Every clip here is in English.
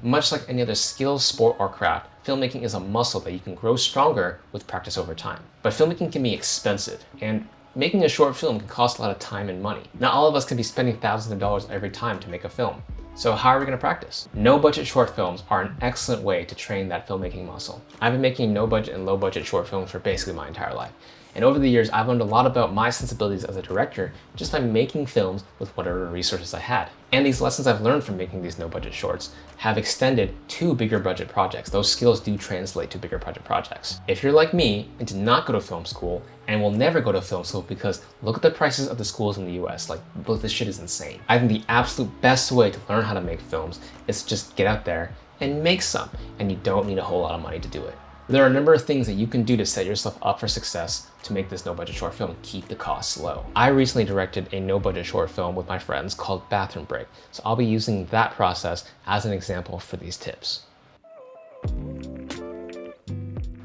Much like any other skill, sport, or craft, filmmaking is a muscle that you can grow stronger with practice over time. But filmmaking can be expensive, and making a short film can cost a lot of time and money. Not all of us can be spending thousands of dollars every time to make a film. So how are we going to practice? No-budget short films are an excellent way to train that filmmaking muscle. I've been making no-budget and low-budget short films for basically my entire life. And over the years, I've learned a lot about my sensibilities as a director just by making films with whatever resources I had. And these lessons I've learned from making these no-budget shorts have extended to bigger budget projects. Those skills do translate to bigger budget projects. If you're like me and did not go to film school and will never go to film school because look at the prices of the schools in the US, like this shit is insane. I think the absolute best way to learn how to make films is to just get out there and make some, and you don't need a whole lot of money to do it. There are a number of things that you can do to set yourself up for success to make this no-budget short film and keep the costs low. I recently directed a no-budget short film with my friends called Bathroom Break, so I'll be using that process as an example for these tips.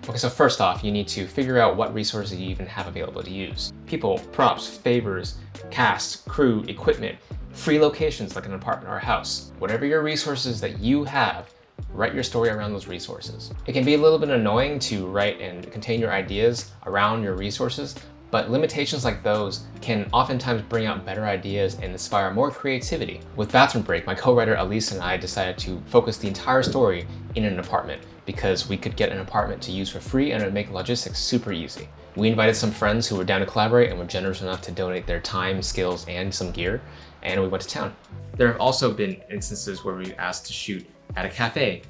Okay, so first off, you need to figure out what resources you even have available to use. People, props, favors, cast, crew, equipment, free locations like an apartment or a house. Whatever your resources that you have, write your story around those resources. It can be a little bit annoying to write and contain your ideas around your resources, but limitations like those can oftentimes bring out better ideas and inspire more creativity. With Bathroom Break, my co-writer Elise and I decided to focus the entire story in an apartment because we could get an apartment to use for free and it would make logistics super easy. We invited some friends who were down to collaborate and were generous enough to donate their time, skills, and some gear, and we went to town. There have also been instances where we asked to shoot at a cafe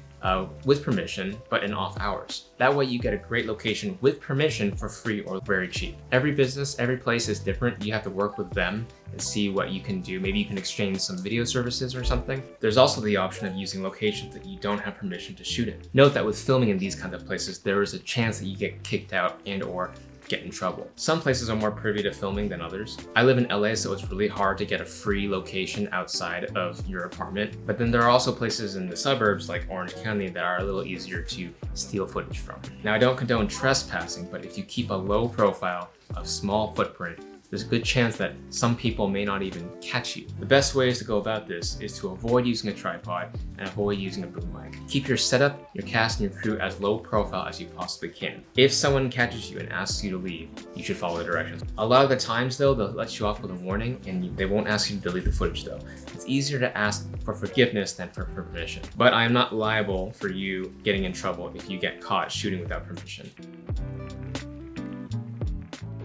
with permission, but in off hours. That way you get a great location with permission for free or very cheap. Every business, every place is different. You have to work with them and see what you can do. Maybe you can exchange some video services or something. There's also the option of using locations that you don't have permission to shoot in. Note that with filming in these kinds of places, there is a chance that you get kicked out and or get in trouble. Some places are more privy to filming than others. I live in LA, so it's really hard to get a free location outside of your apartment. But then there are also places in the suburbs like Orange County that are a little easier to steal footage from. Now, I don't condone trespassing, but if you keep a low profile, a small footprint, there's a good chance that some people may not even catch you. The best ways to go about this is to avoid using a tripod and avoid using a boom mic. Keep your setup, your cast, and your crew as low profile as you possibly can. If someone catches you and asks you to leave, you should follow the directions. A lot of the times though, they'll let you off with a warning and they won't ask you to delete the footage though. It's easier to ask for forgiveness than for permission. But I am not liable for you getting in trouble if you get caught shooting without permission.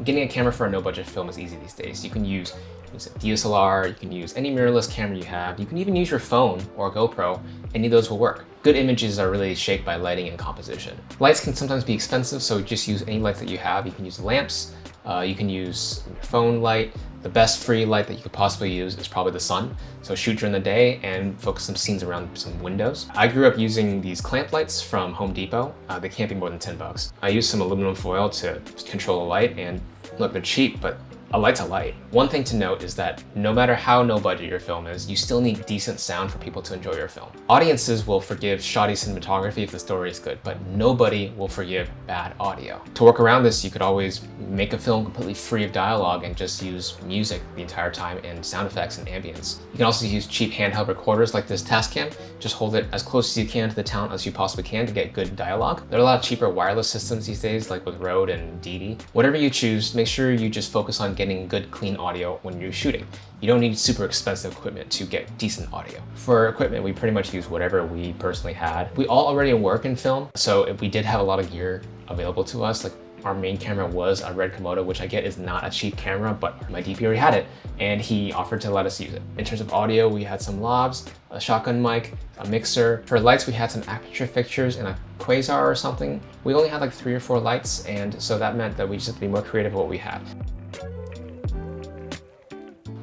Getting a camera for a no-budget film is easy these days. You can use a DSLR, you can use any mirrorless camera you have, you can even use your phone or a GoPro, any of those will work. Good images are really shaped by lighting and composition. Lights can sometimes be expensive, so just use any lights that you have. You can use lamps, you can use your phone light. The best free light that you could possibly use is probably the sun. So shoot during the day and focus some scenes around some windows. I grew up using these clamp lights from Home Depot. They can't be more than 10 bucks. I used some aluminum foil to control the light, and look, they're cheap, but a light's a light. One thing to note is that no matter how no budget your film is, you still need decent sound for people to enjoy your film. Audiences will forgive shoddy cinematography if the story is good, but nobody will forgive bad audio. To work around this, you could always make a film completely free of dialogue and just use music the entire time and sound effects and ambience. You can also use cheap handheld recorders like this Tascam. Just hold it as close as you can to the talent as you possibly can to get good dialogue. There are a lot of cheaper wireless systems these days, like with Rode and DD. Whatever you choose, make sure you just focus on getting good, clean audio when you're shooting. You don't need super expensive equipment to get decent audio. For equipment, we pretty much use whatever we personally had. We all already work in film, so if we did have a lot of gear available to us, like our main camera was a Red Komodo, which I get is not a cheap camera, but my DP already had it, and he offered to let us use it. In terms of audio, we had some lavs, a shotgun mic, a mixer. For lights, we had some aperture fixtures and a quasar or something. We only had like 3 or 4 lights, and so that meant that we just had to be more creative with what we had.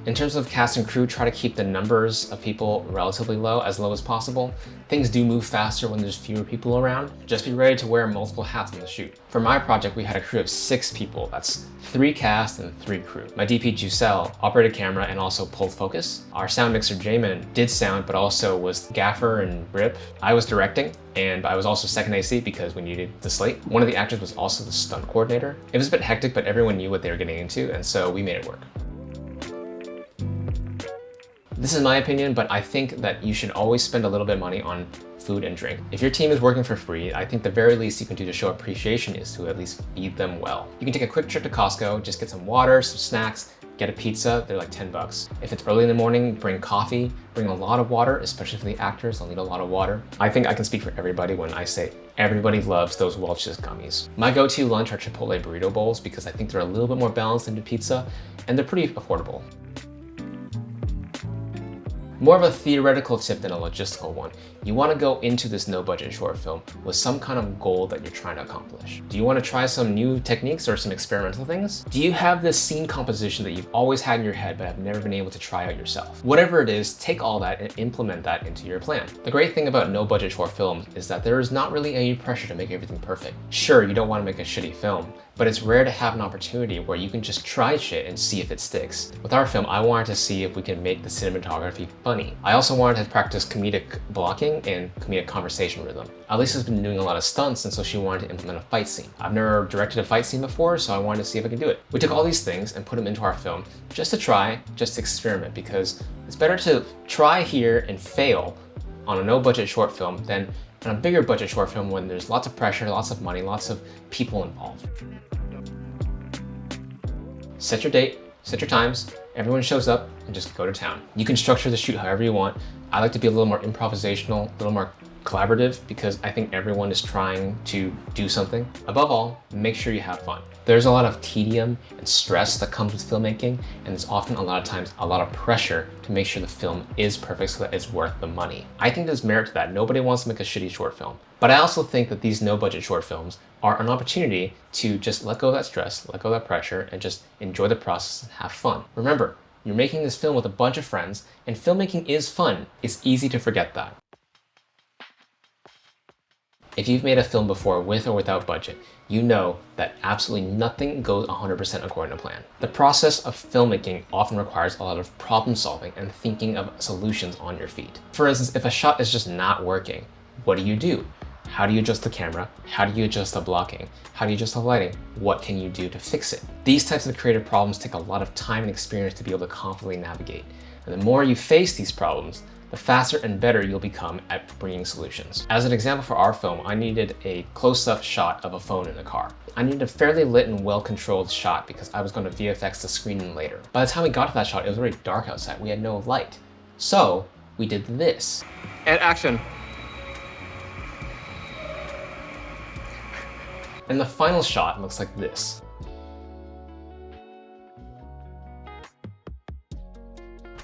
In terms of cast and crew, try to keep the numbers of people relatively low as possible. Things do move faster when there's fewer people around. Just be ready to wear multiple hats on the shoot. For my project, we had a crew of 6 people. That's 3 cast and 3 crew. My DP Giselle operated camera and also pulled focus. Our sound mixer Jamin did sound, but also was gaffer and grip. I was directing, and I was also second AC because we needed the slate. One of the actors was also the stunt coordinator. It was a bit hectic, but everyone knew what they were getting into, and so we made it work. This is my opinion, but I think that you should always spend a little bit of money on food and drink. If your team is working for free, I think the very least you can do to show appreciation is to at least feed them well. You can take a quick trip to Costco, just get some water, some snacks, get a pizza, they're like 10 bucks. If it's early in the morning, bring coffee, bring a lot of water, especially for the actors, they'll need a lot of water. I think I can speak for everybody when I say everybody loves those Welch's gummies. My go-to lunch are Chipotle burrito bowls because I think they're a little bit more balanced than the pizza and they're pretty affordable. More of a theoretical tip than a logistical one. You want to go into this no-budget short film with some kind of goal that you're trying to accomplish. Do you want to try some new techniques or some experimental things? Do you have this scene composition that you've always had in your head but have never been able to try out yourself? Whatever it is, take all that and implement that into your plan. The great thing about no-budget short films is that there is not really any pressure to make everything perfect. Sure, you don't want to make a shitty film, but it's rare to have an opportunity where you can just try shit and see if it sticks. With our film, I wanted to see if we can make the cinematography funny. I also wanted to practice comedic blocking and comedic conversation rhythm. Alisa's been doing a lot of stunts, and so she wanted to implement a fight scene. I've never directed a fight scene before, so I wanted to see if I could do it. We took all these things and put them into our film just to try, just to experiment, because it's better to try here and fail on a no-budget short film than on a bigger budget short film when there's lots of pressure, lots of money, lots of people involved. Set your date, set your times, everyone shows up, and just go to town. You can structure the shoot however you want. I like to be a little more improvisational, a little more collaborative because I think everyone is trying to do something. Above all, make sure you have fun. There's a lot of tedium and stress that comes with filmmaking, and there's often a lot of times a lot of pressure to make sure the film is perfect so that it's worth the money. I think there's merit to that. Nobody wants to make a shitty short film. But I also think that these no-budget short films are an opportunity to just let go of that stress, let go of that pressure, and just enjoy the process and have fun. Remember, you're making this film with a bunch of friends, and filmmaking is fun. It's easy to forget that. If you've made a film before with or without budget, you know that absolutely nothing goes 100% according to plan. The process of filmmaking often requires a lot of problem solving and thinking of solutions on your feet. For instance, if a shot is just not working, what do? How do you adjust the camera? How do you adjust the blocking? How do you adjust the lighting? What can you do to fix it? These types of creative problems take a lot of time and experience to be able to confidently navigate. And the more you face these problems, the faster and better you'll become at bringing solutions. As an example for our film, I needed a close-up shot of a phone in a car. I needed a fairly lit and well-controlled shot because I was going to VFX the screen in later. By the time we got to that shot, it was already dark outside. We had no light. So we did this. And action. And the final shot looks like this.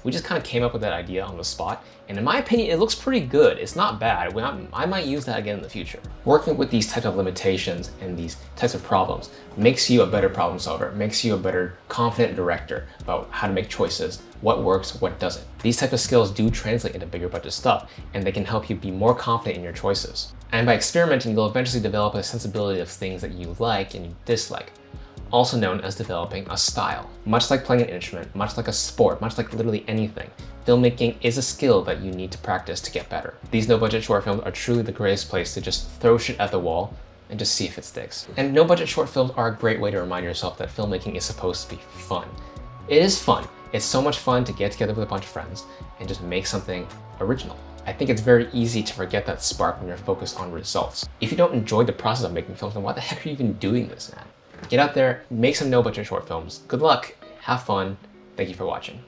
We just kind of came up with that idea on the spot, and in my opinion, it looks pretty good. It's not bad. I might use that again in the future. Working with these types of limitations and these types of problems makes you a better problem solver. It makes you a better confident director about how to make choices, what works, what doesn't. These types of skills do translate into bigger budget stuff, and they can help you be more confident in your choices. And by experimenting, you'll eventually develop a sensibility of things that you like and you dislike, also known as developing a style. Much like playing an instrument, much like a sport, much like literally anything, filmmaking is a skill that you need to practice to get better. These no-budget short films are truly the greatest place to just throw shit at the wall and just see if it sticks. And no-budget short films are a great way to remind yourself that filmmaking is supposed to be fun. It is fun. It's so much fun to get together with a bunch of friends and just make something original. I think it's very easy to forget that spark when you're focused on results. If you don't enjoy the process of making films, then why the heck are you even doing this, man? Get out there, make some no-budget short films. Good luck, have fun, thank you for watching.